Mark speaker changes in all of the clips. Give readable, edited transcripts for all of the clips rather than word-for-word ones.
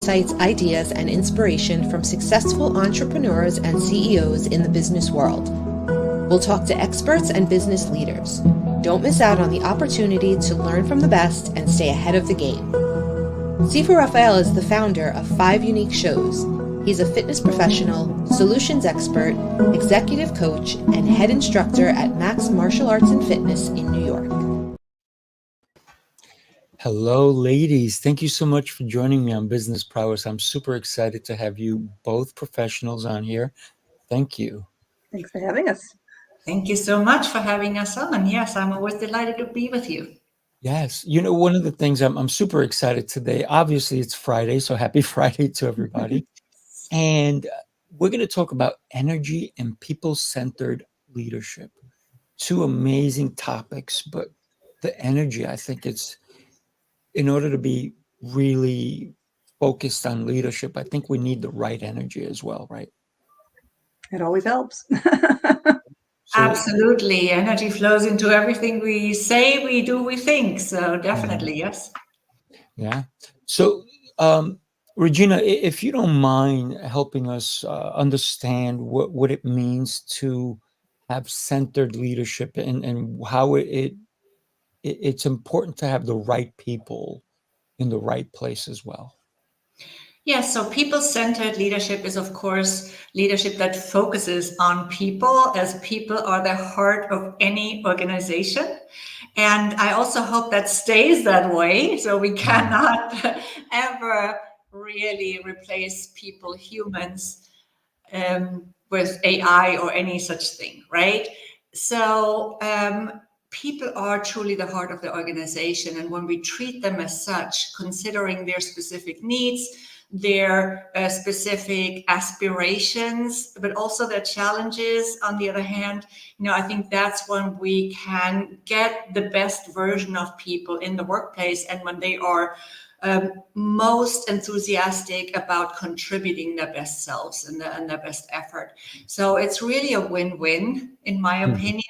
Speaker 1: insights, ideas, and inspiration from successful entrepreneurs and CEOs in the business world. We'll talk to experts and business leaders. Don't miss out on the opportunity to learn from the best and stay ahead of the game. Sifu Raphael is the founder of 5 unique shows. He's a fitness professional, solutions expert, executive coach, and head instructor at Max Martial Arts and Fitness in New York.
Speaker 2: Hello, ladies. Thank you so much for joining me on Business Prowess. I'm super excited to have you both professionals on here. Thank you.
Speaker 3: Thanks for having us.
Speaker 4: Thank you so much for having us on. Yes, I'm always delighted to be with you.
Speaker 2: Yes. You know, one of the things I'm super excited today, obviously it's Friday, so happy Friday to everybody. And we're going to talk about energy and people-centered leadership. 2 amazing topics, but the energy, I think it's, in order to be really focused on leadership, I think we need the right energy as well, right?
Speaker 3: It always helps.
Speaker 4: Absolutely. Energy flows into everything we say, we do, we think. So definitely, yes.
Speaker 2: Yeah. So, Regina, if you don't mind helping us understand what it means to have centered leadership and how it's important to have the right people in the right place as well.
Speaker 4: Yes, so people-centered leadership is, of course, leadership that focuses on people, as people are the heart of any organization. And I also hope that stays that way. So we cannot ever really replace people, humans, with AI or any such thing, right? So people are truly the heart of the organization. And when we treat them as such, considering their specific needs, their specific aspirations, but also their challenges, on the other hand, I think that's when we can get the best version of people in the workplace, and when they are most enthusiastic about contributing their best selves and their best effort. So it's really a win-win, in my opinion.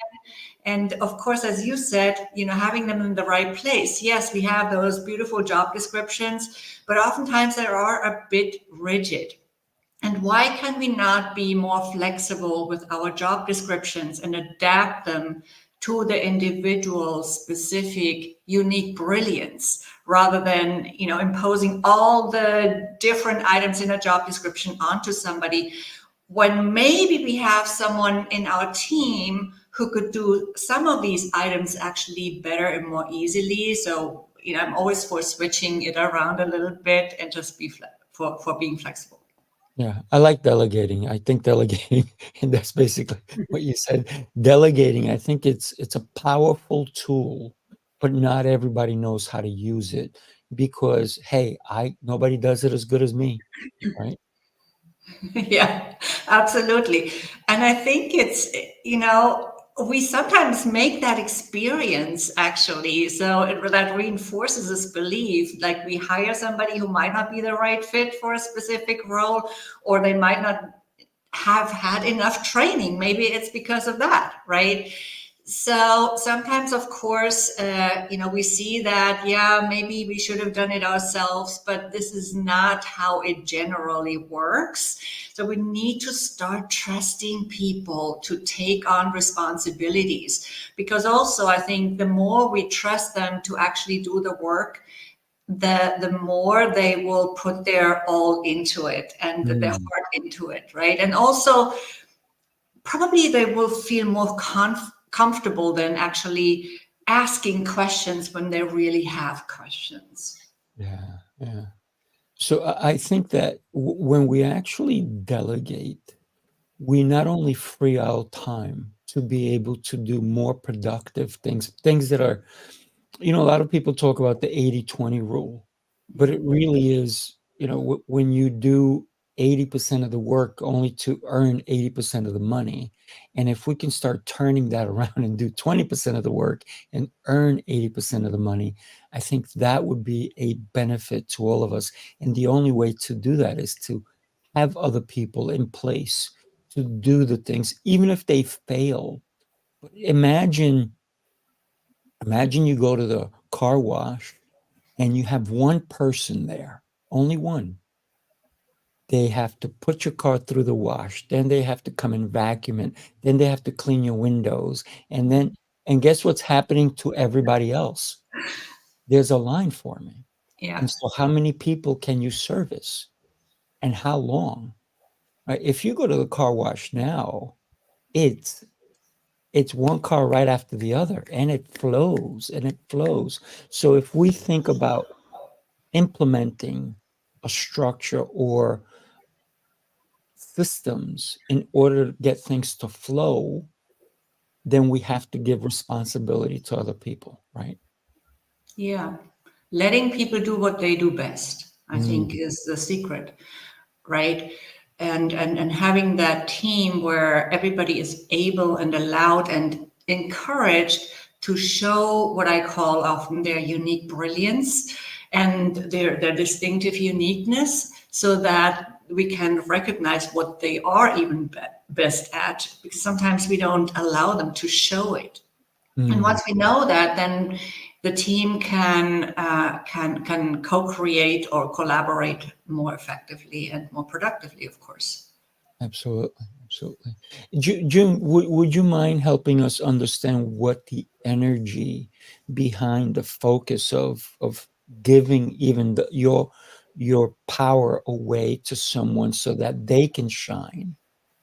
Speaker 4: And of course, as you said, having them in the right place. Yes, we have those beautiful job descriptions, but oftentimes they are a bit rigid. And why can we not be more flexible with our job descriptions and adapt them to the individual's specific, unique brilliance, rather than, imposing all the different items in a job description onto somebody, when maybe we have someone in our team who could do some of these items actually better and more easily. So, I'm always for switching it around a little bit and just be for being flexible.
Speaker 2: Yeah, I like delegating. I think delegating, and that's basically what you said. Delegating, I think it's a powerful tool, but not everybody knows how to use it because, hey, nobody does it as good as me, right?
Speaker 4: Yeah, absolutely. And I think it's, we sometimes make that experience actually. So that reinforces this belief, like we hire somebody who might not be the right fit for a specific role, or they might not have had enough training. Maybe it's because of that, right? So sometimes, of course, we see that, maybe we should have done it ourselves, but this is not how it generally works. So we need to start trusting people to take on responsibilities, because also I think the more we trust them to actually do the work, the more they will put their all into it and their heart into it, right? And also probably they will feel more comfortable than actually asking questions when they really have questions.
Speaker 2: Yeah. So I think that when we actually delegate, we not only free our time to be able to do more productive things that are, a lot of people talk about the 80-20 rule, but it really is, when you do 80% of the work only to earn 80% of the money. And if we can start turning that around and do 20% of the work and earn 80% of the money, I think that would be a benefit to all of us. And the only way to do that is to have other people in place to do the things, even if they fail. But imagine you go to the car wash and you have one person there, only one, They have to put your car through the wash. Then they have to come and vacuum it. Then they have to clean your windows. And guess what's happening to everybody else? There's a line forming.
Speaker 4: Yeah.
Speaker 2: And so how many people can you service and how long? Right? If you go to the car wash now, it's one car right after the other, and it flows and it flows. So if we think about implementing a structure or systems in order to get things to flow, then we have to give responsibility to other people, right?
Speaker 4: Yeah. Letting people do what they do best, I think,
Speaker 2: Mm.
Speaker 4: is the secret, right? And having that team where everybody is able and allowed and encouraged to show what I call often their unique brilliance and their distinctive uniqueness, so that we can recognize what they are even best at, because sometimes we don't allow them to show it. And
Speaker 2: Mm.
Speaker 4: once we know that, then the team can co-create or collaborate more effectively and more productively, of course.
Speaker 2: Absolutely. Absolutely. June, would you mind helping us understand what the energy behind the focus of giving even your power away to someone so that they can shine?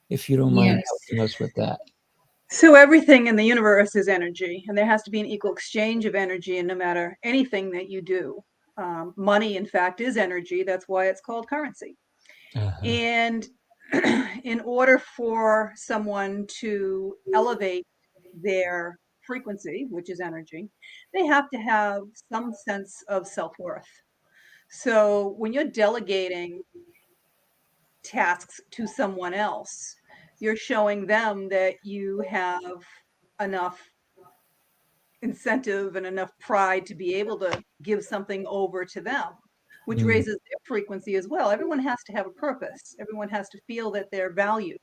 Speaker 2: If you don't mind
Speaker 4: Yes.
Speaker 2: helping us with that.
Speaker 3: So everything in the universe is energy, and there has to be an equal exchange of energy, and no matter anything that you do. Money, in fact, is energy. That's why it's called currency.
Speaker 2: Uh-huh.
Speaker 3: And in order for someone to elevate their frequency, which is energy, they have to have some sense of self-worth. So when you're delegating tasks to someone else, you're showing them that you have enough incentive and enough pride to be able to give something over to them, which
Speaker 2: Mm.
Speaker 3: raises their frequency as well. Everyone has to have a purpose. Everyone has to feel that they're valued,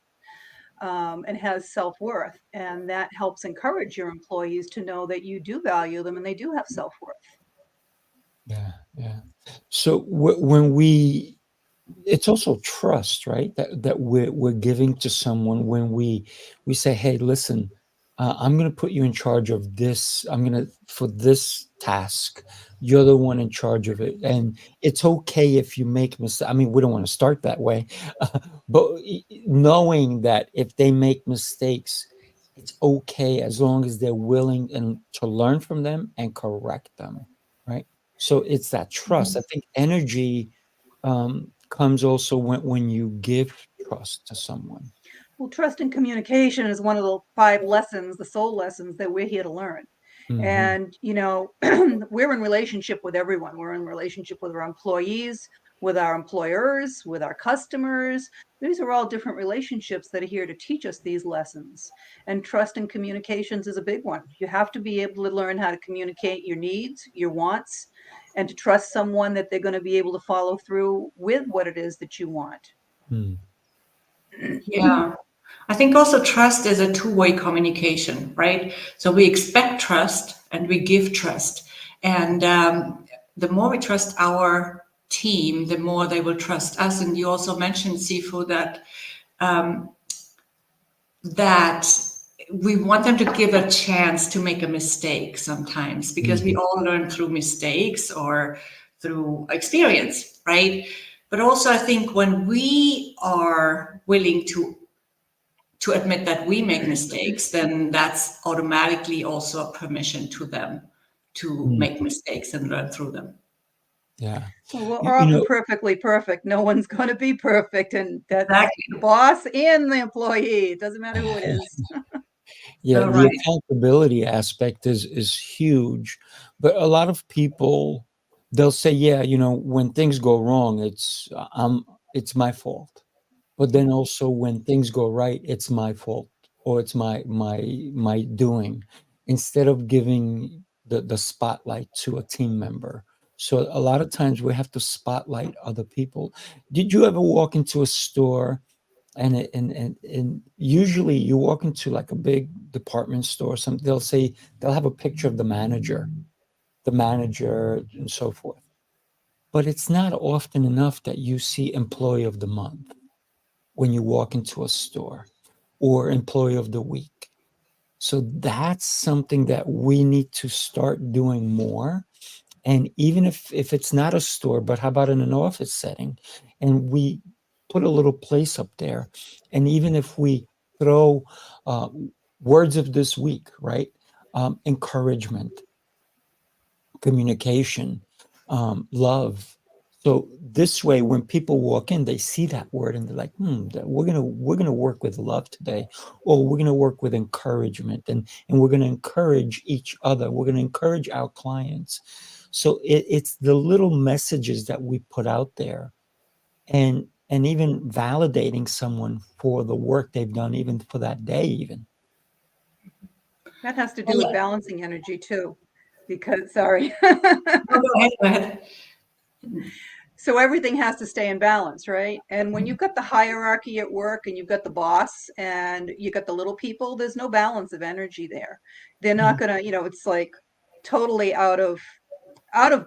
Speaker 3: and has self-worth. And that helps encourage your employees to know that you do value them and they do have self-worth.
Speaker 2: Yeah, yeah. So when it's also trust, right? That we're giving to someone when we say, "Hey, listen, I'm going to put you in charge of this. I'm going to for this task. You're the one in charge of it, and it's okay if you make mistakes." I mean, we don't want to start that way, but knowing that if they make mistakes, it's okay as long as they're willing and to learn from them and correct them, right? So it's that trust. I think energy comes also when you give trust to someone.
Speaker 3: Well, trust and communication is one of the 5 lessons, the soul lessons that we're here to learn.
Speaker 2: Mhm.
Speaker 3: And, we're in relationship with everyone. We're in relationship with our employees, with our employers, with our customers. These are all different relationships that are here to teach us these lessons. And trust and communications is a big one. You have to be able to learn how to communicate your needs, your wants, and to trust someone that they're going to be able to follow through with what it is that you want.
Speaker 2: Mm.
Speaker 4: Yeah. I think also trust is a two-way communication, right? So we expect trust and we give trust. And the more we trust our team, the more they will trust us. And you also mentioned, Sifu, that we want them to give a chance to make a mistake sometimes, because we
Speaker 2: Mhm.
Speaker 4: all learn through mistakes or through experience, right? But also, I think when we are willing to admit that we make mistakes, then that's automatically also a permission to them to
Speaker 2: Mm.
Speaker 4: make mistakes and learn through them.
Speaker 2: Yeah.
Speaker 3: Well, we're
Speaker 2: You
Speaker 3: often
Speaker 2: know,
Speaker 3: perfectly perfect. No one's going to be perfect, and that's
Speaker 4: Exactly.
Speaker 3: the boss and the employee. It doesn't matter who it is.
Speaker 2: yeah,
Speaker 4: So
Speaker 2: the
Speaker 4: right.
Speaker 2: accountability aspect is huge, but a lot of people they'll say, "Yeah, when things go wrong, it's my fault." But then also when things go right, it's my fault or it's my doing, instead of giving the spotlight to a team member. So a lot of times we have to spotlight other people. Did you ever walk into a store and usually you walk into like a big department store, something they'll have a picture of the manager and so forth. But it's not often enough that you see Employee of the Month when you walk into a store, or Employee of the Week. So that's something that we need to start doing more. And even if it's not a store, but how about in an office setting, and we put a little place up there, and even if we throw words of this week, right? Encouragement, communication, love. So this way, when people walk in, they see that word and they're like, we're gonna work with love today, or we're gonna work with encouragement, and we're gonna encourage each other. We're gonna encourage our clients. So it's the little messages that we put out there, and even validating someone for the work they've done, even for that day, even.
Speaker 3: That has to do with balancing energy too, because, sorry.
Speaker 4: Go ahead.
Speaker 3: So everything has to stay in balance, right? And when you've got the hierarchy at work and you've got the boss and you got the little people, there's no balance of energy there. They're not gonna, it's like totally out of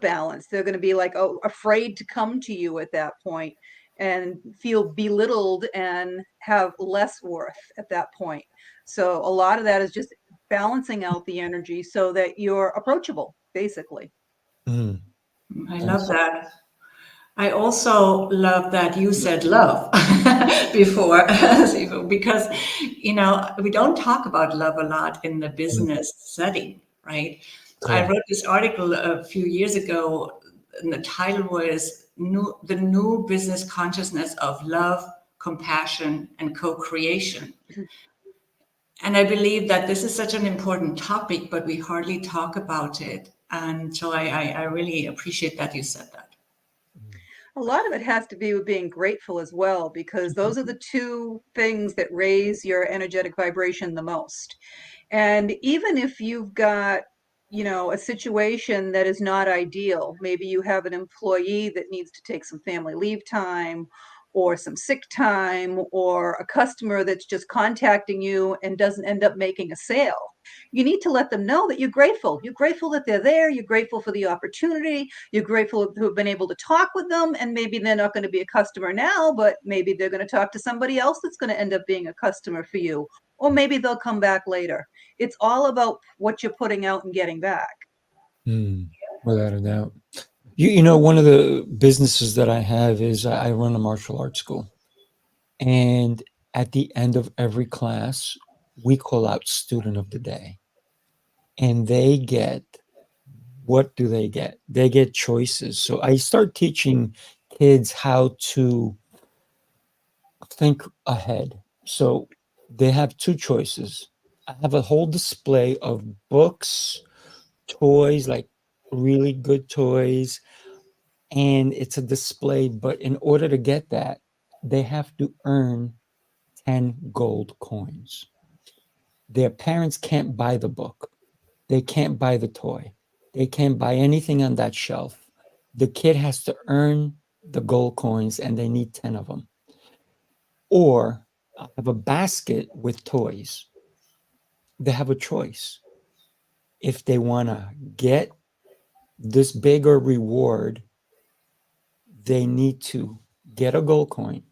Speaker 3: balance. They're gonna be like, afraid to come to you at that point and feel belittled and have less worth at that point. So a lot of that is just balancing out the energy so that you're approachable, basically.
Speaker 2: Mm.
Speaker 4: I love that. I also love that you said love before, because, we don't talk about love a lot in the business setting, right? I wrote this article a few years ago, and the title was The New Business Consciousness of Love, Compassion, and Co-Creation. And I believe that this is such an important topic, but we hardly talk about it. And so I really appreciate that you said that.
Speaker 3: A lot of it has to be with being grateful as well, because those are the two things that raise your energetic vibration the most. And even if you've got, a situation that is not ideal, maybe you have an employee that needs to take some family leave time or some sick time, or a customer that's just contacting you and doesn't end up making a sale. You need to let them know that you're grateful. You're grateful that they're there. You're grateful for the opportunity. You're grateful to have been able to talk with them. And maybe they're not going to be a customer now, but maybe they're going to talk to somebody else that's going to end up being a customer for you. Or maybe they'll come back later. It's all about what you're putting out and getting back.
Speaker 2: Without a doubt. One of the businesses that I have is I run a martial arts school. And at the end of every class, we call out Student of the Day. And they get, what do they get? They get choices. So I start teaching kids how to think ahead. So they have two choices. I have a whole display of books, toys, like really good toys, and it's a display, but in order to get that, they have to earn 10 gold coins. Their parents can't buy the book. They can't buy the toy. They can't buy anything on that shelf. The kid has to earn the gold coins, and they need 10 of them. Or I have a basket with toys. They have a choice. If they want to get this bigger reward, they need to get a gold coin,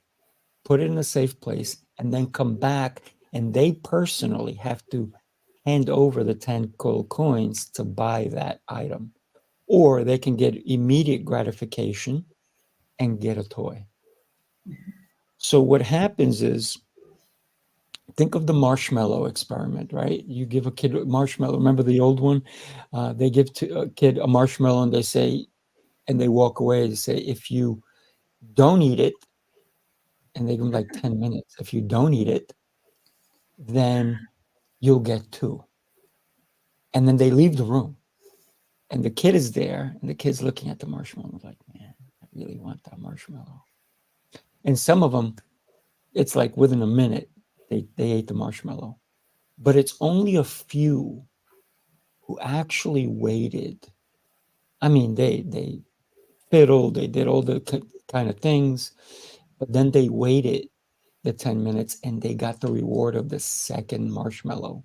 Speaker 2: put it in a safe place, and then come back, and they personally have to hand over the 10 gold coins to buy that item. Or they can get immediate gratification and get a toy. So what happens is, think of the marshmallow experiment, right? You give a kid a marshmallow. Remember the old one? They give to a kid a marshmallow and they say, and they walk away. They say, if you don't eat it, and they give them like 10 minutes. If you don't eat it, then you'll get 2. And then they leave the room. And the kid is there, and the kid's looking at the marshmallow like, man, I really want that marshmallow. And some of them, it's like within a minute, they ate the marshmallow. But it's only a few who actually waited. I mean, they fiddled, they did all the kind of things, but then they waited the 10 minutes and they got the reward of the second marshmallow.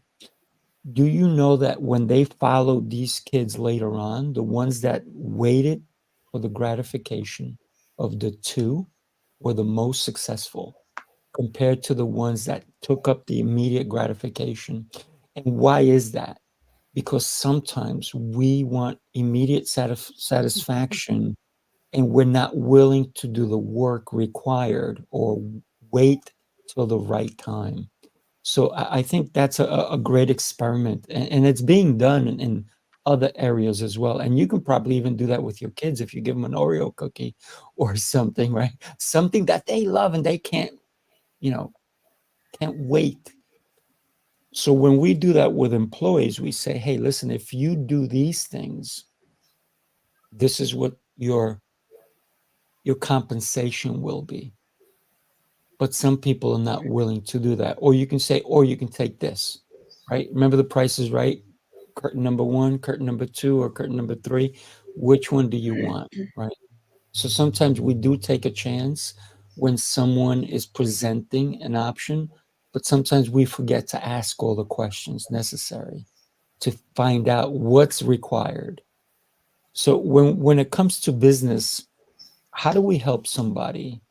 Speaker 2: Do you know that when they followed these kids later on, the ones that waited for the gratification of the two were the most successful compared to the ones that took up the immediate gratification. And why is that? Because sometimes we want immediate satisfaction and we're not willing to do the work required or wait till the right time. So I think that's a great experiment, and it's being done in other areas as well. And you can probably even do that with your kids if you give them an Oreo cookie or something, right? Something that they love and they can't, can't wait. So when we do that with employees, we say, hey, listen, if you do these things, this is what your compensation will be. But some people are not willing to do that. Or you can say, or you can take this, right? Remember the Price is Right? Curtain number 1, curtain number 2, or curtain number 3. Which one do you want, right? So sometimes we do take a chance when someone is presenting an option, but sometimes we forget to ask all the questions necessary to find out what's required. So when it comes to business, how do we help somebody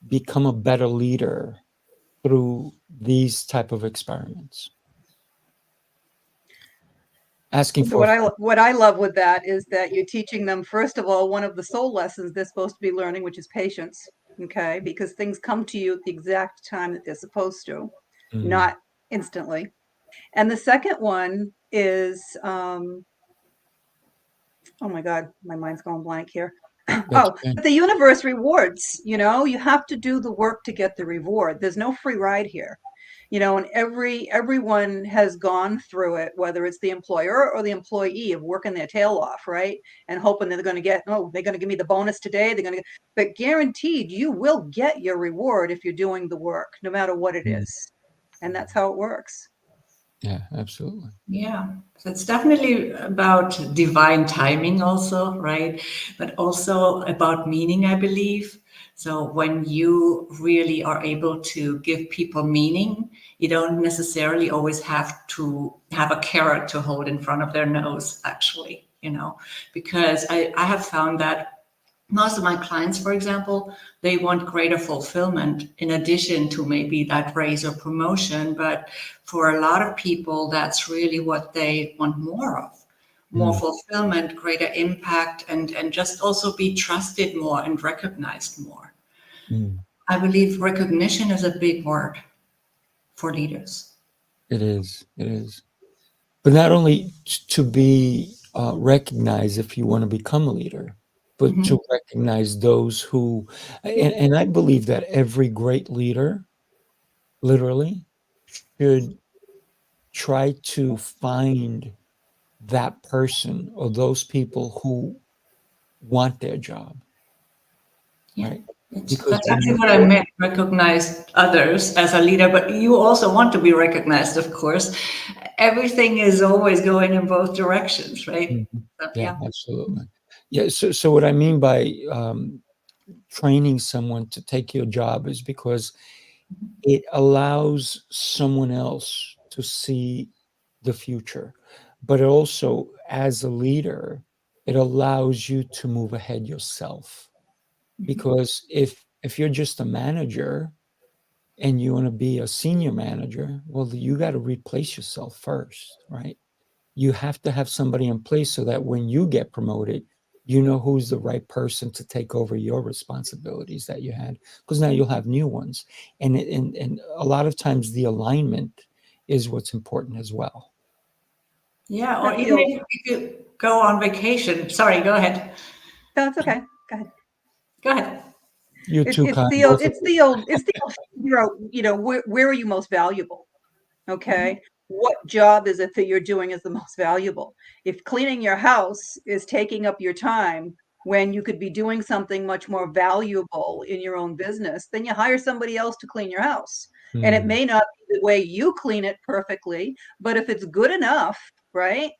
Speaker 2: become a better leader through these type of experiments? Asking
Speaker 3: So
Speaker 2: for
Speaker 3: what I love with that is that you're teaching them, first of all, one of the soul lessons they're supposed to be learning, which is patience. Okay, because things come to you at the exact time that they're supposed to, not instantly. And the second one is, oh my God, my mind's going blank here.
Speaker 2: that's
Speaker 3: Oh, but the universe rewards, you have to do the work to get the reward. There's no free ride here. And everyone has gone through it, whether it's the employer or the employee, of working their tail off, right? And hoping they're going to they're going to give me the bonus today. But guaranteed you will get your reward if you're doing the work, no matter what it is. And that's how it works.
Speaker 2: Yeah, absolutely.
Speaker 4: Yeah, so it's definitely about divine timing also, right? But also about meaning, I believe. So when you really are able to give people meaning, you don't necessarily always have to have a carrot to hold in front of their nose, actually, because I have found that most of my clients, for example, they want greater fulfillment in addition to maybe that raise or promotion. But for a lot of people, that's really what they want more of. More fulfillment, greater impact, and just also be trusted more and recognized more. I believe recognition is a big word for leaders.
Speaker 2: It is. But not only to be recognized if you want to become a leader, but to recognize those who, and I believe that every great leader, literally, should try to find that person or those people who want their job,
Speaker 4: Yeah.
Speaker 2: right?
Speaker 4: That's actually what I meant, recognize others as a leader, but you also want to be recognized, of course. Everything is always going in both directions, right? So,
Speaker 2: Yeah, absolutely. Yeah. So what I mean by training someone to take your job is because it allows someone else to see the future, but it also, as a leader, it allows you to move ahead yourself. Because if you're just a manager and you want to be a senior manager, well, you got to replace yourself first, right? You have to have somebody in place so that when you get promoted, you know who's the right person to take over your responsibilities that you had, because now you'll have new ones. And a lot of times the alignment is what's important as well.
Speaker 4: yeah, or even if you go on vacation. Sorry, go ahead.
Speaker 3: No, it's okay. Go ahead.
Speaker 4: Go ahead.
Speaker 2: You're too
Speaker 3: It's
Speaker 2: kind.
Speaker 3: the old, where are you most valuable? Okay. What job is it that you're doing is the most valuable? If cleaning your house is taking up your time when you could be doing something much more valuable in your own business, then you hire somebody else to clean your house. And it may not be the way you clean it perfectly, but if it's good enough, right?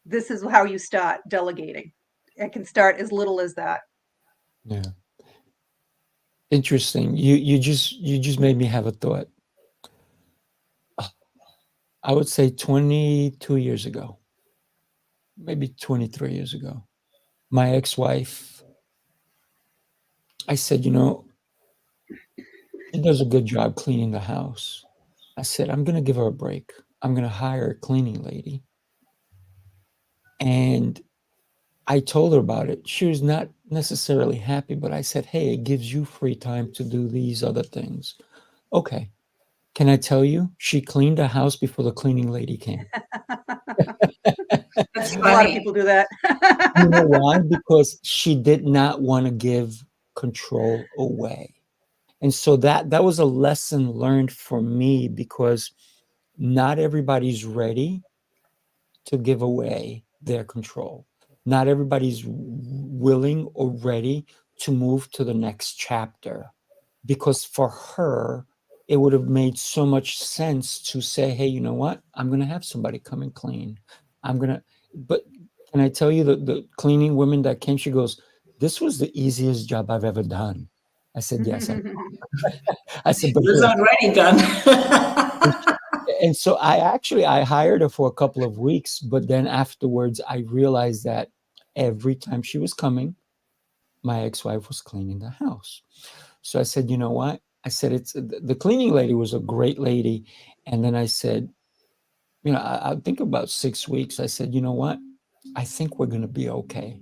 Speaker 3: This is how you start delegating. It can start as little as that.
Speaker 2: Yeah. Interesting. You just made me have a thought. I would say 22 years ago, maybe 23 years ago, my ex-wife I said, she does a good job cleaning the house. I said, I'm going to give her a break. I'm going to hire a cleaning lady. And I told her about it. She was not necessarily happy, but I said, hey, it gives you free time to do these other things. Okay. Can I tell you? She cleaned the house before the cleaning lady came.
Speaker 4: That's
Speaker 3: A lot of
Speaker 4: funny.
Speaker 3: people do that.
Speaker 2: You know why? Because she did not want to give control away. And so that was a lesson learned for me, because not everybody's ready to give away their control. Not everybody's willing or ready to move to the next chapter, because for her, it would have made so much sense to say, hey, you know what? I'm going to have somebody come and clean. But can I tell you, the cleaning woman that came, she goes, this was the easiest job I've ever done. I said, yes. I said, but
Speaker 4: It was
Speaker 2: here.
Speaker 4: already done.
Speaker 2: And so I hired her for a couple of weeks, but then afterwards I realized that every time she was coming, my ex-wife was cleaning the house. So I said, you know what? I said, the cleaning lady was a great lady. And then I said, I think about 6 weeks. I said, you know what? I think we're going to be okay.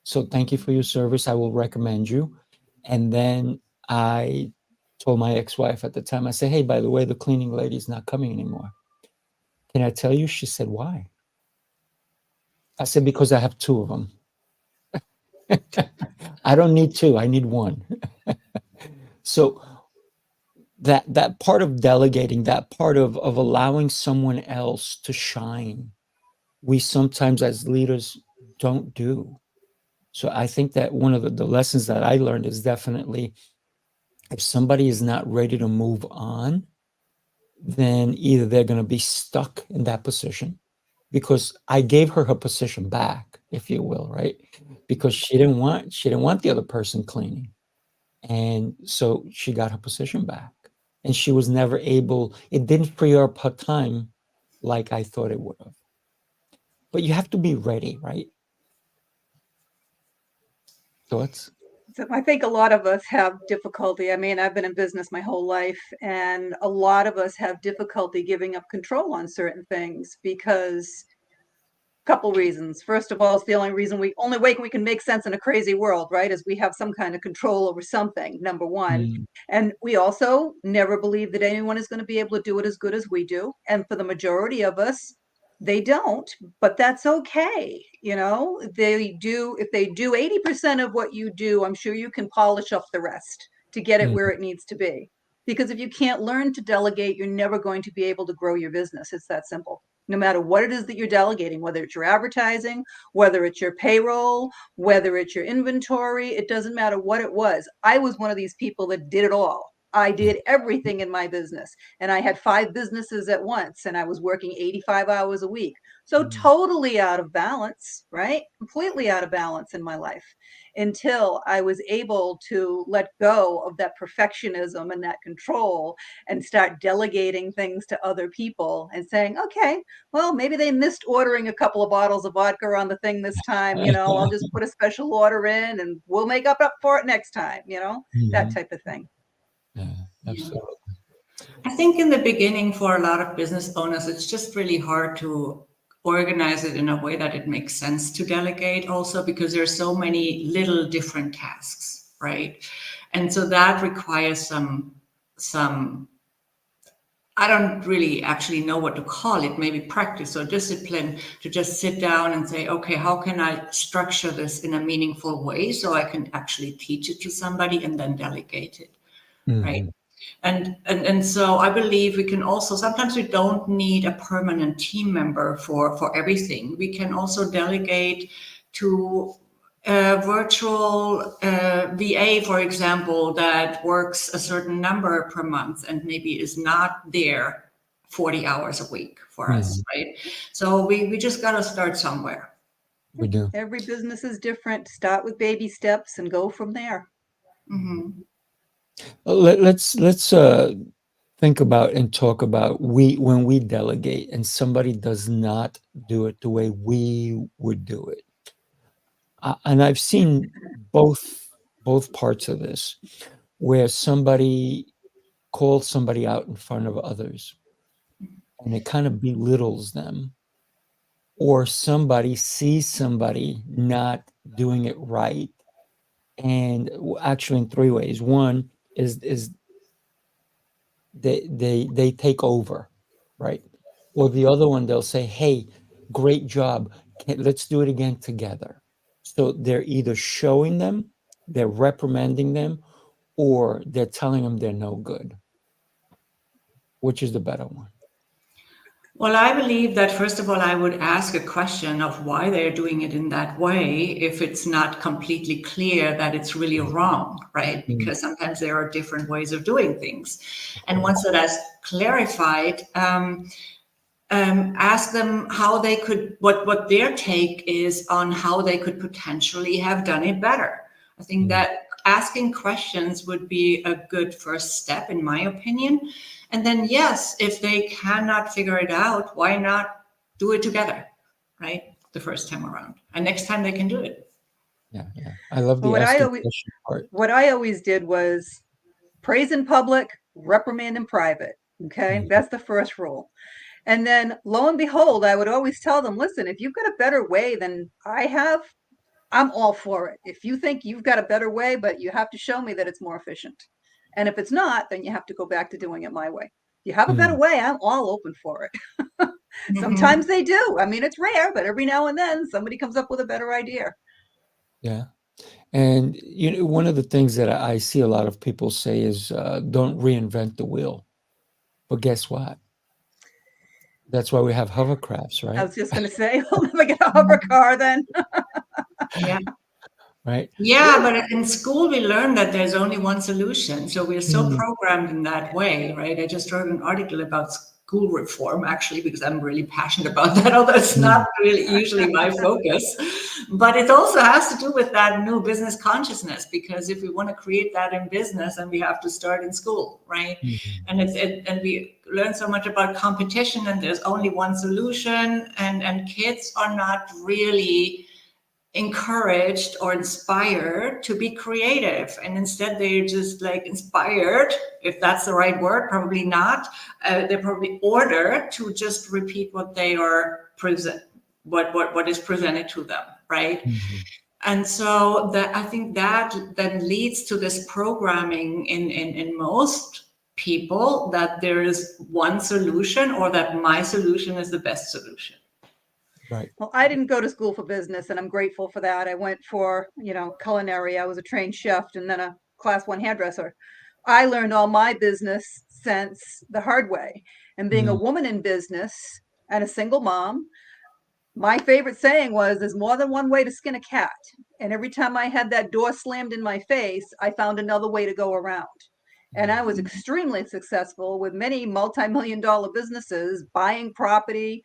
Speaker 2: So thank you for your service. I will recommend you. And then I told my ex-wife at the time, I said, hey, by the way, the cleaning lady is not coming anymore. Can I tell you? She said, why? I said, because I have 2 of them. I don't need 2. I need 1. So that part of delegating, that part of allowing someone else to shine, we sometimes as leaders don't do. So I think that one of the lessons that I learned is definitely, if somebody is not ready to move on, then either they're going to be stuck in that position, because I gave her position back, if you will, right? Because she didn't want the other person cleaning. And so she got her position back. And she was never able, it didn't free up her time like I thought it would have. But you have to be ready, right? Thoughts?
Speaker 3: So I think a lot of us have difficulty. I mean, I've been in business my whole life, and a lot of us have difficulty giving up control on certain things because couple reasons. First of all, it's the only way we can make sense in a crazy world, right? Is we have some kind of control over something, number one.
Speaker 2: Mm,
Speaker 3: And we also never believe that anyone is going to be able to do it as good as we do. And for the majority of us, they don't, but that's okay. If they do 80% of what you do, I'm sure you can polish up the rest to get it
Speaker 2: mm,
Speaker 3: where it needs to be. Because if you can't learn to delegate, you're never going to be able to grow your business. It's that simple. No matter what it is that you're delegating, whether it's your advertising, whether it's your payroll, whether it's your inventory, it doesn't matter what it was. I was one of these people that did it all. I did everything in my business, and I had 5 businesses at once, and I was working 85 hours a week. So
Speaker 2: mm,
Speaker 3: totally out of balance, right? Completely out of balance in my life, until I was able to let go of that perfectionism and that control and start delegating things to other people and saying, okay, well, maybe they missed ordering a couple of bottles of vodka on the thing this time. I'll just put a special order in and we'll make up for it next time, that
Speaker 2: mhm.
Speaker 3: type of thing.
Speaker 2: Yeah,
Speaker 4: Yeah.
Speaker 2: absolutely.
Speaker 4: I think in the beginning, for a lot of business owners, it's just really hard to organize it in a way that it makes sense to delegate, also because there's so many little different tasks, right? And so that requires some I don't really actually know what to call it, maybe practice or discipline, to just sit down and say, okay, how can I structure this in a meaningful way so I can actually teach it to somebody and then delegate it, right?
Speaker 2: Mhm.
Speaker 4: And so I believe we can also, sometimes we don't need a permanent team member for everything. We can also delegate to a virtual VA, for example, that works a certain number per month and maybe is not there 40 hours a week for us,
Speaker 2: Mhm.
Speaker 4: right? So we just got to start somewhere.
Speaker 2: We do.
Speaker 3: Every business is different. Start with baby steps and go from there.
Speaker 4: Mm-hmm.
Speaker 2: Let's think about and talk about when we delegate and somebody does not do it the way we would do it. And I've seen both both parts of this, where somebody calls somebody out in front of others and it kind of belittles them, or somebody sees somebody not doing it right. And actually in three ways. One is they take over, right? Or the other one, they'll say, hey, great job. Let's do it again together. So they're either showing them, they're reprimanding them, or they're telling them they're no good. Which is the better one?
Speaker 4: Well, I believe that, first of all, I would ask a question of why they're doing it in that way if it's not completely clear that it's really wrong, right? Because sometimes there are different ways of doing things. And once that is clarified, ask them how they could, what their take is on how they could potentially have done it better. I think that asking questions would be a good first step, in my opinion. And then, yes, if they cannot figure it out, why not do it together, right? The first time around. And next time they can do it.
Speaker 2: Yeah. I love the asking question part.
Speaker 3: What I always did was praise in public, reprimand in private. Okay, that's the first rule. And then lo and behold, I would always tell them, listen, if you've got a better way than I have, I'm all for it. If you think you've got a better way, but you have to show me that it's more efficient. And if it's not, then you have to go back to doing it my way. If you have a better way, I'm all open for it. Sometimes they do. I mean, it's rare, but every now and then somebody comes up with a better idea.
Speaker 2: Yeah. And one of the things that I see a lot of people say is don't reinvent the wheel. But guess what? That's why we have hovercrafts, right?
Speaker 3: I was just going to say, we'll never get a hover car then.
Speaker 4: Yeah.
Speaker 2: Right.
Speaker 4: Yeah, but in school we learn that there's only one solution. So we're so programmed in that way, right? I just wrote an article about school reform, actually, because I'm really passionate about that, although it's not really usually my focus. But it also has to do with that new business consciousness, because if we want to create that in business, then we have to start in school, right? And and we learn so much about competition, and there's only one solution, and kids are not really encouraged or inspired to be creative, and instead they're just like inspired, if that's the right word, probably not. They're probably ordered to just repeat what they are what is presented to them, right? And so that, I think that then leads to this programming in most people, that there is one solution, or that my solution is the best solution.
Speaker 2: Right.
Speaker 3: Well, I didn't go to school for business, and I'm grateful for that. I went for, culinary. I was a trained chef and then a class 1 hairdresser. I learned all my business sense the hard way. And being a woman in business and a single mom, my favorite saying was, there's more than one way to skin a cat. And every time I had that door slammed in my face, I found another way to go around. And I was extremely successful with many multi-million-dollar businesses, buying property.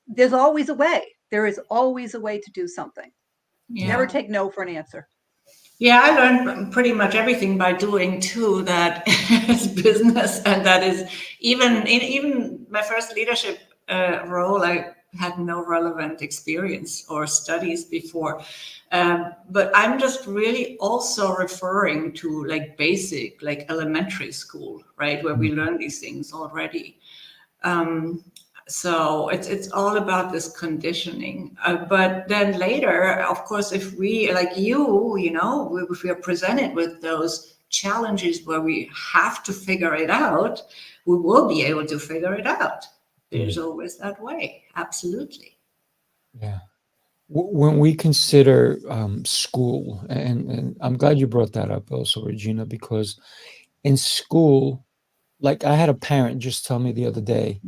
Speaker 3: There's always a way. There is always a way to do something.
Speaker 4: Yeah.
Speaker 3: Never take no for an answer.
Speaker 4: Yeah, I learned pretty much everything by doing too. That is business, and that is even my first leadership role. I had no relevant experience or studies before, but I'm just really also referring to like basic, like elementary school, right, where we learn these things already. So it's all about this conditioning. But then later, of course, if we, like if we are presented with those challenges where we have to figure it out, we will be able to figure it out. There's always that way. Absolutely.
Speaker 2: Yeah. When we consider school, and I'm glad you brought that up also, Regina, because in school, like I had a parent just tell me the other day,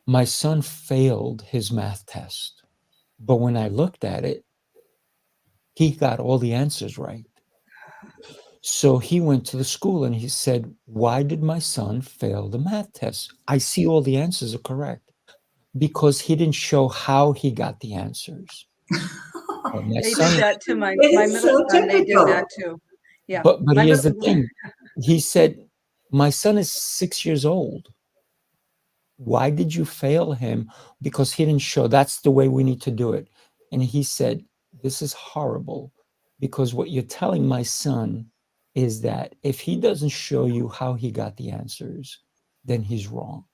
Speaker 2: my son failed his math test, but when I looked at it, he got all the answers right. So he went to the school and he said, why did my son fail the math test? I see all the answers are correct. Because he didn't show how he got the answers.
Speaker 3: They did that to my
Speaker 4: It's
Speaker 3: middle
Speaker 4: so
Speaker 3: son. They did
Speaker 4: typical.
Speaker 3: that too. Yeah.
Speaker 2: But
Speaker 3: My
Speaker 2: here's the
Speaker 3: middle-
Speaker 2: thing. He said, my son is 6 years old. Why did you fail him? Because he didn't show. That's the way we need to do it. And he said, this is horrible because what you're telling my son is that if he doesn't show you how he got the answers, then he's wrong.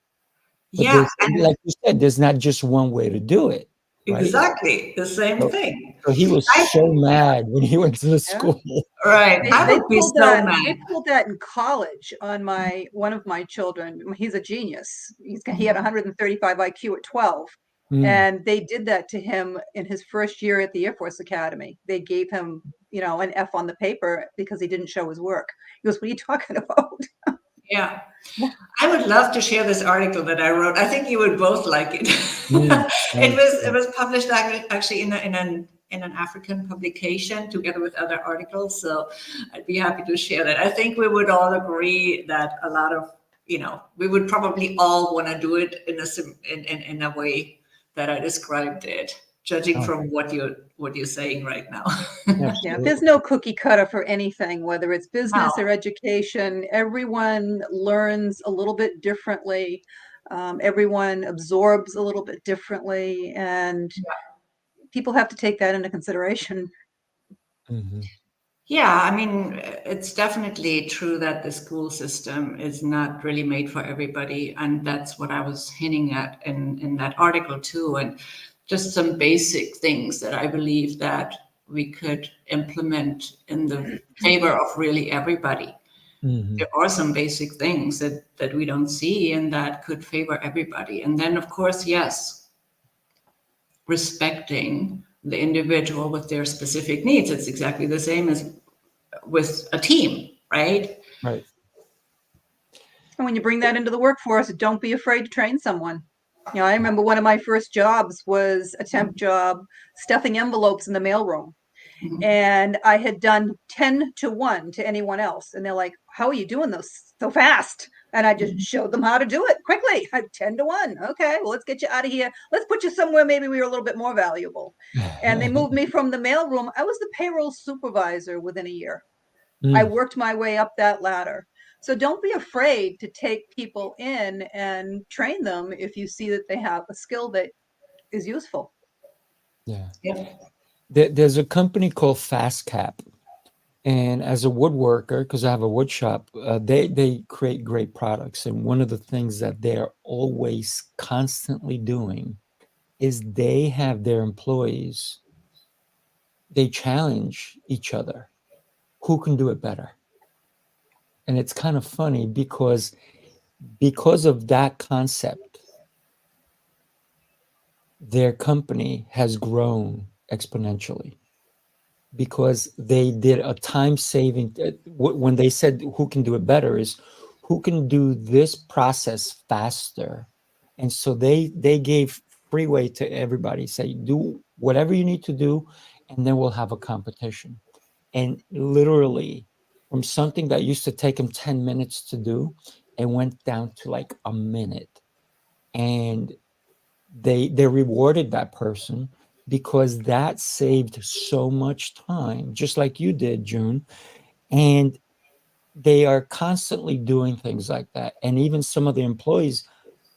Speaker 2: But
Speaker 4: Yeah,
Speaker 2: like you said, there's not just one way to do it, right?
Speaker 4: exactly the same
Speaker 2: So,
Speaker 4: thing.
Speaker 2: so he was
Speaker 4: I,
Speaker 2: so mad when he went to the
Speaker 3: Yeah.
Speaker 2: school.
Speaker 4: right. I
Speaker 3: They
Speaker 4: would be
Speaker 3: pulled
Speaker 4: so
Speaker 3: that.
Speaker 4: mad.
Speaker 3: They pulled that in college on one of my children. He's a genius. He had 135 IQ at 12,
Speaker 2: Mm.
Speaker 3: and they did that to him in his first year at the Air Force Academy. They gave him, an F on the paper because he didn't show his work. He goes, "What are you talking about?"
Speaker 4: Yeah. I would love to share this article that I wrote. I think you would both like it.
Speaker 2: Mm.
Speaker 4: It was published actually in an African publication together with other articles. So I'd be happy to share that. I think we would all agree that a lot of, we would probably all want to do it in a way that I described it, judging from what you're saying right now.
Speaker 3: Yeah, there's no cookie cutter for anything, whether it's business
Speaker 4: No.
Speaker 3: or education. Everyone learns a little bit differently. Everyone absorbs a little bit differently, and people have to take that into consideration.
Speaker 2: Mm-hmm.
Speaker 4: Yeah, I mean, it's definitely true that the school system is not really made for everybody. And that's what I was hinting at in that article too. And just some basic things that I believe that we could implement in the favor of really everybody.
Speaker 2: Mm-hmm.
Speaker 4: There are some basic things that we don't see and that could favor everybody. And then, of course, yes, respecting the individual with their specific needs. It's exactly the same as with a team, right?
Speaker 2: Right.
Speaker 3: And when you bring that into the workforce, don't be afraid to train someone. I remember one of my first jobs was a temp job stuffing envelopes in the mailroom.
Speaker 4: Mhm.
Speaker 3: And I had done 10 to 1 to anyone else. And they're like, "How are you doing this so fast?" And I just showed them how to do it quickly. 10 to 1. Okay, well, let's get you out of here. Let's put you somewhere maybe we were a little bit more valuable. And they moved me from the mailroom. I was the payroll supervisor within a year. I worked my way up that ladder. So don't be afraid to take people in and train them if you see that they have a skill that is useful.
Speaker 2: Yeah.
Speaker 4: Yep.
Speaker 2: There's a company called FastCap, and as a woodworker, because I have a wood shop, they create great products. And one of the things that they're always constantly doing is they have their employees, they challenge each other. Who can do it better? And it's kind of funny because of that concept, their company has grown exponentially because they did a time saving. When they said who can do it better is who can do this process faster. And so they gave freeway to everybody, say, do whatever you need to do, and then we'll have a competition. And literally from something that used to take them 10 minutes to do, it went down to like a minute. And they rewarded that person because that saved so much time, just like you did, June. And they are constantly doing things like that. And even some of the employees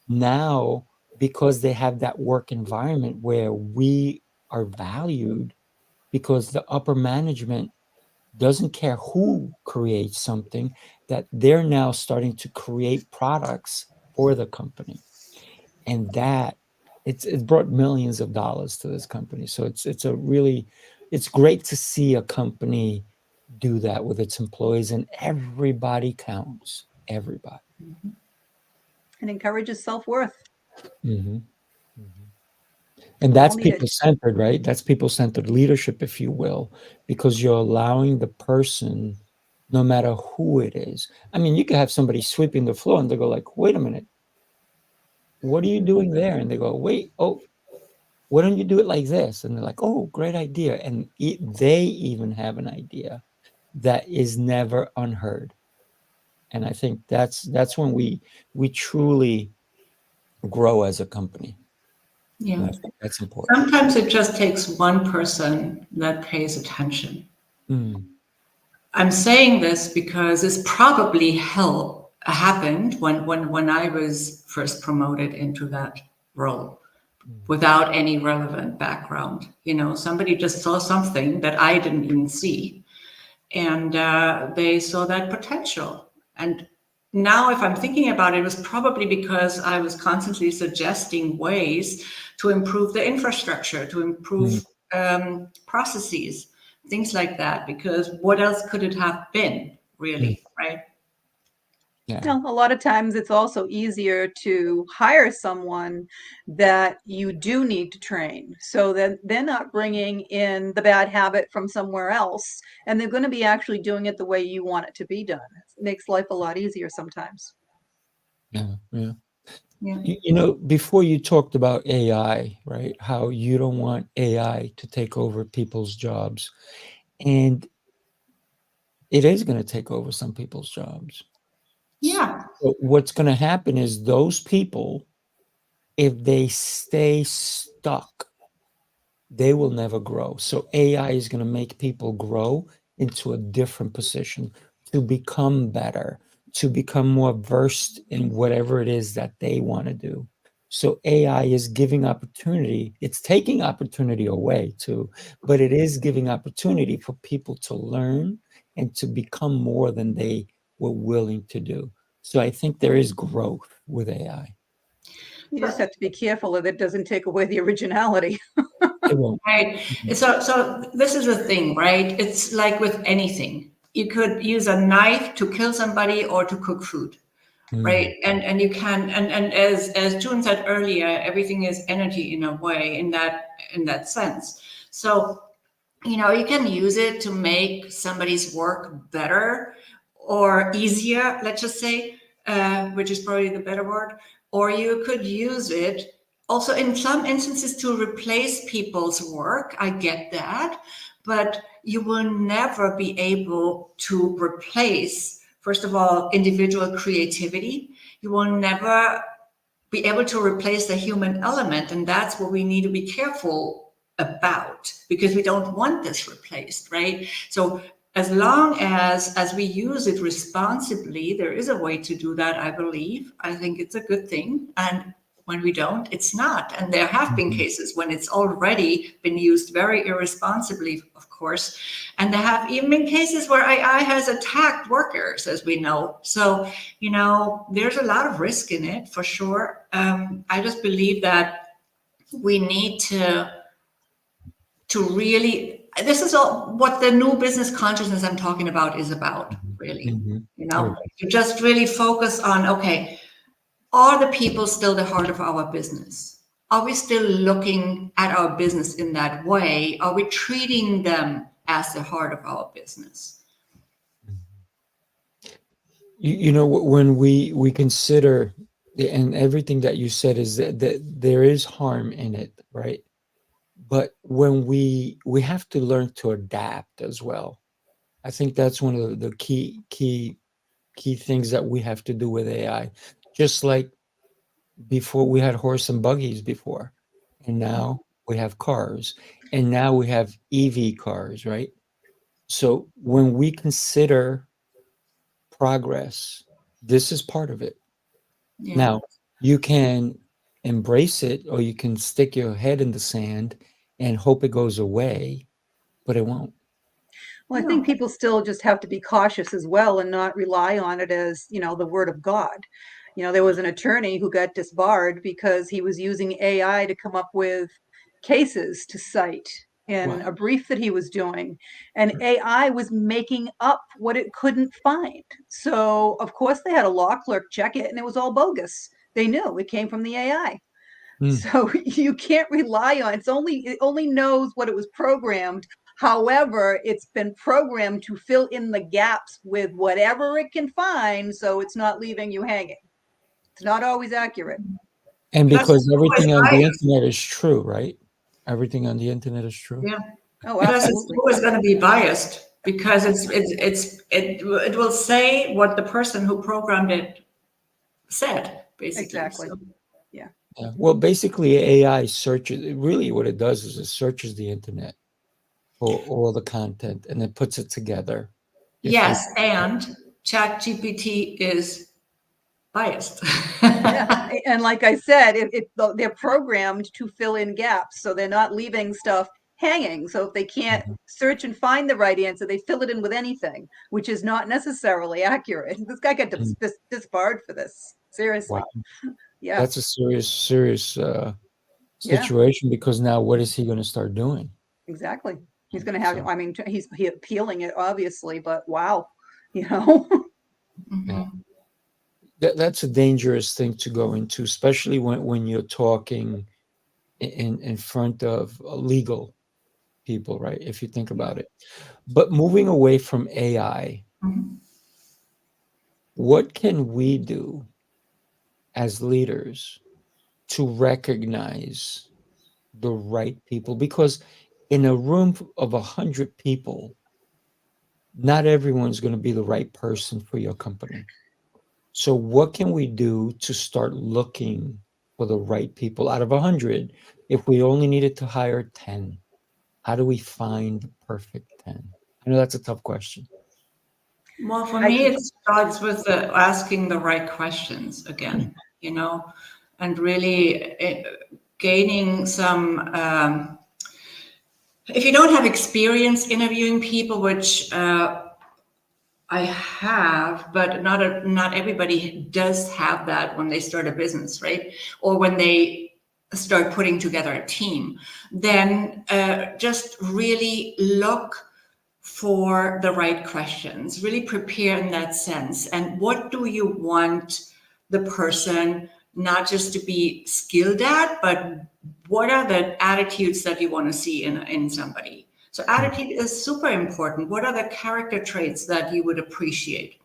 Speaker 2: now, because they have that work environment where we are valued, because the upper management doesn't care who creates something, that they're now starting to create products for the company. And that it's brought millions of dollars to this company. So it's great to see a company do that with its employees, and everybody counts. Everybody.
Speaker 3: And encourages self-worth.
Speaker 2: Mm-hmm. And that's people-centered, right? That's people-centered leadership, if you will, because you're allowing the person, no matter who it is. I mean, you could have somebody sweeping the floor and they go like, wait a minute, what are you doing there? And they go, wait, oh, why don't you do it like this? And they're like, oh, great idea. And they even have an idea that is never unheard. And I think that's when we truly grow as a company.
Speaker 4: Yeah.
Speaker 2: I think that's important.
Speaker 4: Sometimes it just takes one person that pays attention. I'm saying this because this probably happened when I was first promoted into that role. without any relevant background. Somebody just saw something that I didn't even see, and they saw that potential. And now, if I'm thinking about it, it was probably because I was constantly suggesting ways to improve the infrastructure, to improve processes, things like that, because what else could it have been, really, right?
Speaker 2: Yeah.
Speaker 3: Well, a lot of times it's also easier to hire someone that you do need to train, so that they're not bringing in the bad habit from somewhere else, and they're going to be actually doing it the way you want it to be done. It makes life a lot easier sometimes.
Speaker 2: Yeah. Yeah.
Speaker 4: Yeah.
Speaker 2: Before you talked about AI, right? How you don't want AI to take over people's jobs. And it is going to take over some people's jobs.
Speaker 4: Yeah.
Speaker 2: So what's going to happen is those people, if they stay stuck, they will never grow. So AI is going to make people grow into a different position, to become better, to become more versed in whatever it is that they want to do. So AI is giving opportunity. It's taking opportunity away too, but it is giving opportunity for people to learn and to become more than they were willing to do. So I think there is growth with AI.
Speaker 3: You just have to be careful that it doesn't take away the originality.
Speaker 2: It won't.
Speaker 4: Right. So this is the thing, right? It's like with anything. You could use a knife to kill somebody or to cook food, right? And you can, and as June said earlier, everything is energy in a way, in that sense. So you can use it to make somebody's work better or easier, let's just say, which is probably the better word. Or you could use it also in some instances to replace people's work. I get that. But you will never be able to replace, first of all, individual creativity. You will never be able to replace the human element. And that's what we need to be careful about, because we don't want this replaced, right? So as long as we use it responsibly, there is a way to do that, I believe. I think it's a good thing. And when we don't, it's not. And there have been cases when it's already been used very irresponsibly, of course. And there have even been cases where AI has attacked workers, as we know. So, there's a lot of risk in it, for sure. I just believe that we need to really, this is all what the new business consciousness I'm talking about is about, really. To just really focus on, okay, are the people still the heart of our business? Are we still looking at our business in that way? Are we treating them as the heart of our business?
Speaker 2: When we consider, and everything that you said is that there is harm in it, right? But when we have to learn to adapt as well. I think that's one of the key things that we have to do with AI. Just like before, we had horse and buggies before, and now we have cars, and now we have EV cars, right? So when we consider progress, this is part of it.
Speaker 4: Yeah.
Speaker 2: Now, you can embrace it, or you can stick your head in the sand and hope it goes away, but it won't.
Speaker 3: Well, I think people still just have to be cautious as well and not rely on it as, the word of God. There was an attorney who got disbarred because he was using AI to come up with cases to cite in a brief that he was doing, and AI was making up what it couldn't find. So, of course, they had a law clerk check it, and it was all bogus. They knew it came from the AI. So you can't rely on it. Only knows what it was programmed. However, it's been programmed to fill in the gaps with whatever it can find, so it's not leaving you hanging. It's not always accurate.
Speaker 2: And
Speaker 4: Plus,
Speaker 2: because everything on the
Speaker 4: biased.
Speaker 2: internet is true, right? Everything on the internet is true.
Speaker 4: Yeah.
Speaker 3: Oh,
Speaker 4: Plus, it's
Speaker 3: absolutely.
Speaker 4: always going to be biased, because it will say what the person who programmed it said, basically.
Speaker 3: Exactly.
Speaker 4: So,
Speaker 3: Yeah.
Speaker 2: Yeah. Well, basically, AI searches. Really, what it does is it searches the internet for all the content, and it puts it together.
Speaker 4: yes, and ChatGPT is biased.
Speaker 3: Yeah, and like I said, they're programmed to fill in gaps, so they're not leaving stuff hanging. So if they can't search and find the right answer, they fill it in with anything, which is not necessarily accurate. This guy got
Speaker 2: Mm.
Speaker 3: disbarred for this. Seriously.
Speaker 2: Wow.
Speaker 3: Yeah,
Speaker 2: That's a serious
Speaker 3: yeah,
Speaker 2: situation, because now what is he going to start doing?
Speaker 3: exactly. He's going to have,
Speaker 2: So,
Speaker 3: I mean, he's appealing it, obviously, but wow, you know.
Speaker 2: yeah.
Speaker 4: Mhm.
Speaker 2: That's a dangerous thing to go into, especially when you're talking in front of legal people, right? If you think about it. But moving away from AI,
Speaker 4: Mhm.
Speaker 2: what can we do as leaders to recognize the right people? Because in a room of 100 people, not everyone's going to be the right person for your company. So what can we do to start looking for the right people out of 100? If we only needed to hire 10, how do we find the perfect 10? I know that's a tough question.
Speaker 4: Well, for
Speaker 3: I
Speaker 4: me,
Speaker 3: can,
Speaker 4: it starts with asking the right questions again, and really gaining some. If you don't have experience interviewing people, which I have, but not everybody does have that when they start a business, right? Or when they start putting together a team, then just really look for the right questions, really prepare in that sense. And what do you want the person not just to be skilled at, but what are the attitudes that you want to see in somebody? So attitude is super important. What are the character traits that you would appreciate?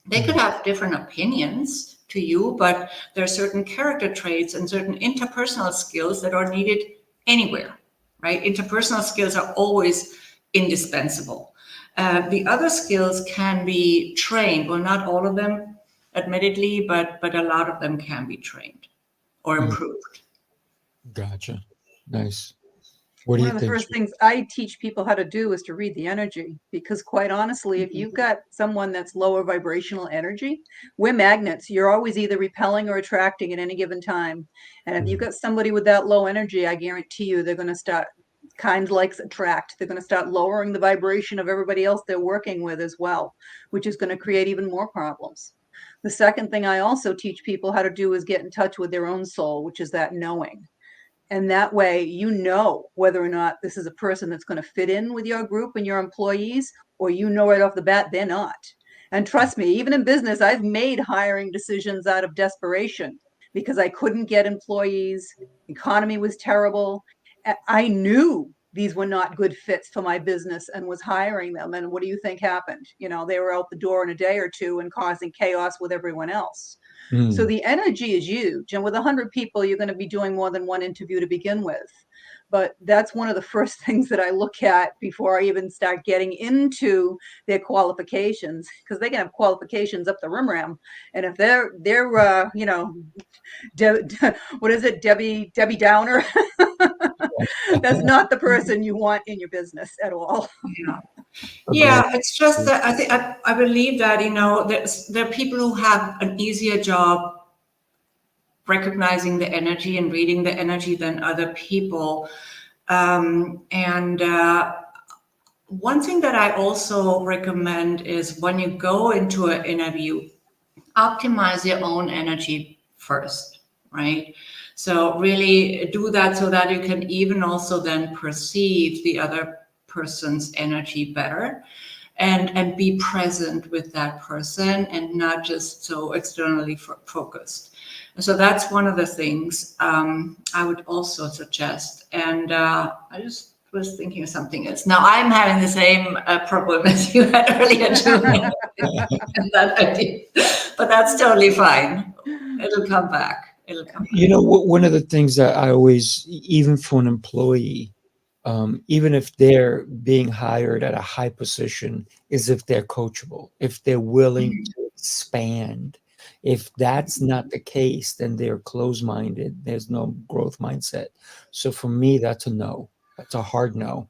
Speaker 4: They could have different opinions to you, but there are certain character traits and certain interpersonal skills that are needed anywhere, right? Interpersonal skills are always indispensable. The other skills can be trained. Well, not all of them, admittedly, but a lot of them can be trained or
Speaker 2: Mm,
Speaker 4: improved.
Speaker 2: gotcha. Nice. What do
Speaker 3: one
Speaker 2: you
Speaker 3: of the
Speaker 2: think,
Speaker 3: first things I teach people how to do is to read the energy, because quite honestly, if you've got someone that's lower vibrational energy, we're magnets. You're always either repelling or attracting at any given time. And if you've got somebody with that low energy, I guarantee you they're going to start, kind likes attract. They're going to start lowering the vibration of everybody else they're working with as well, which is going to create even more problems. The second thing I also teach people how to do is get in touch with their own soul, which is that knowing. And that way, you know whether or not this is a person that's going to fit in with your group and your employees, or you know right off the bat they're not. And trust me, even in business, I've made hiring decisions out of desperation because I couldn't get employees. The economy was terrible. I knew these were not good fits for my business and was hiring them. And what do you think happened? They were out the door in a day or two and causing chaos with everyone else. So
Speaker 2: Mm,
Speaker 3: the energy is huge. And with 100 people, you're going to be doing more than one interview to begin with. But that's one of the first things that I look at before I even start getting into their qualifications, because they can have qualifications up the rim. And if they're what is it, Debbie Downer? That's not the person you want in your business at all.
Speaker 4: Yeah.
Speaker 2: agreed.
Speaker 4: Yeah, it's just that I believe that, there are people who have an easier job recognizing the energy and reading the energy than other people. And one thing that I also recommend is when you go into an interview, optimize your own energy first, right? So really do that so that you can even also then perceive the other person's energy better, and be present with that person and not just so externally focused. So that's one of the things I would also suggest. And I just was thinking of something else. Now I'm having the same problem as you had earlier, Julia, and that idea, but that's totally fine. It'll come back. It'll come back.
Speaker 2: One of the things that I always, even for an employee, even if they're being hired at a high position, is if they're coachable, if they're willing to expand. If that's not the case, then they're closed-minded. There's no growth mindset. So for me, that's a no. That's a hard no.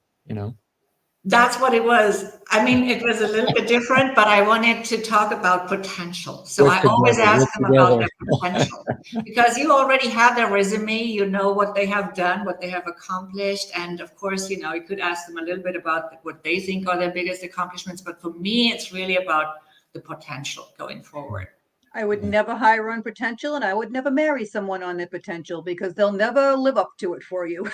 Speaker 4: That's what it was. I mean, it was a little bit different, but I wanted to talk about potential. So I always ask them about their potential, because you already have their resume, you know what they have done, what they have accomplished. And of course, you could ask them a little bit about what they think are their biggest accomplishments. But for me, it's really about the potential going forward.
Speaker 3: I would never hire on potential, and I would never marry someone on their potential, because they'll never live up to it for you.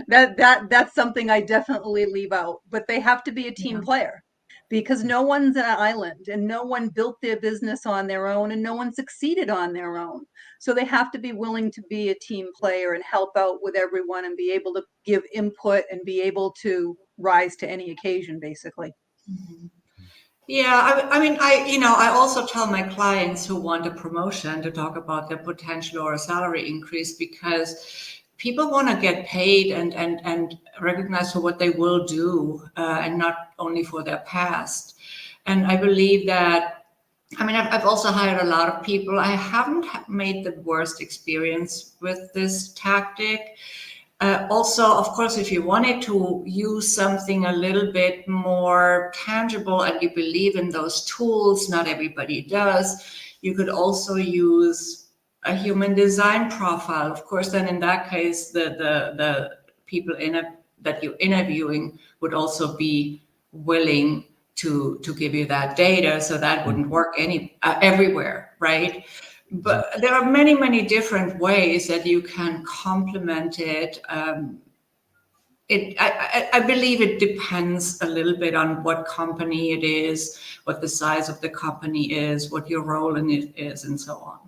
Speaker 3: That's something I definitely leave out. But they have to be a team player, because no one's an island, and no one built their business on their own, and no one succeeded on their own. So they have to be willing to be a team player and help out with everyone and be able to give input and be able to rise to any occasion, basically.
Speaker 4: Mm-hmm. Yeah, I mean, I also tell my clients who want a promotion to talk about their potential or a salary increase, because people want to get paid and recognized for what they will do, and not only for their past. And I believe that, I mean, I've also hired a lot of people. I haven't made the worst experience with this tactic. Also, of course, if you wanted to use something a little bit more tangible and you believe in those tools, not everybody does, you could also use a human design profile. Of course, then in that case, the people that you're interviewing would also be willing to give you that data. So that wouldn't work everywhere, right? But there are many, many different ways that you can complement it. I believe it depends a little bit on what company it is, what the size of the company is, what your role in it is, and so on.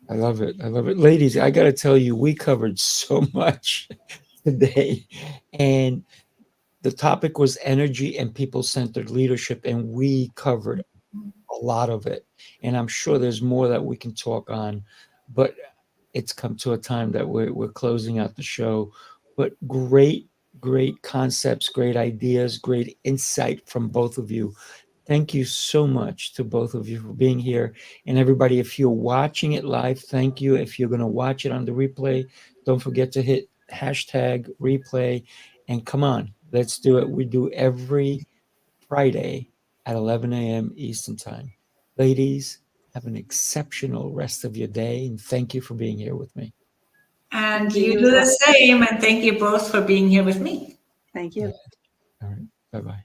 Speaker 2: I love it. I love it. Ladies, I got to tell you, we covered so much today. And the topic was energy and people-centered leadership, and we covered a lot of it. And I'm sure there's more that we can talk on, but it's come to a time that we're closing out the show. But great concepts, great ideas, great insight from both of you. Thank you so much to both of you for being here. And everybody, if you're watching it live, thank you. If you're going to watch it on the replay, don't forget to hit #replay. And come on, let's do it. We do every Friday at 11 a.m. Eastern Time. Ladies, have an exceptional rest of your day. And thank you for being here with me.
Speaker 4: And you do the same. And thank you both for being here with me.
Speaker 3: Thank you.
Speaker 2: All right. Bye-bye.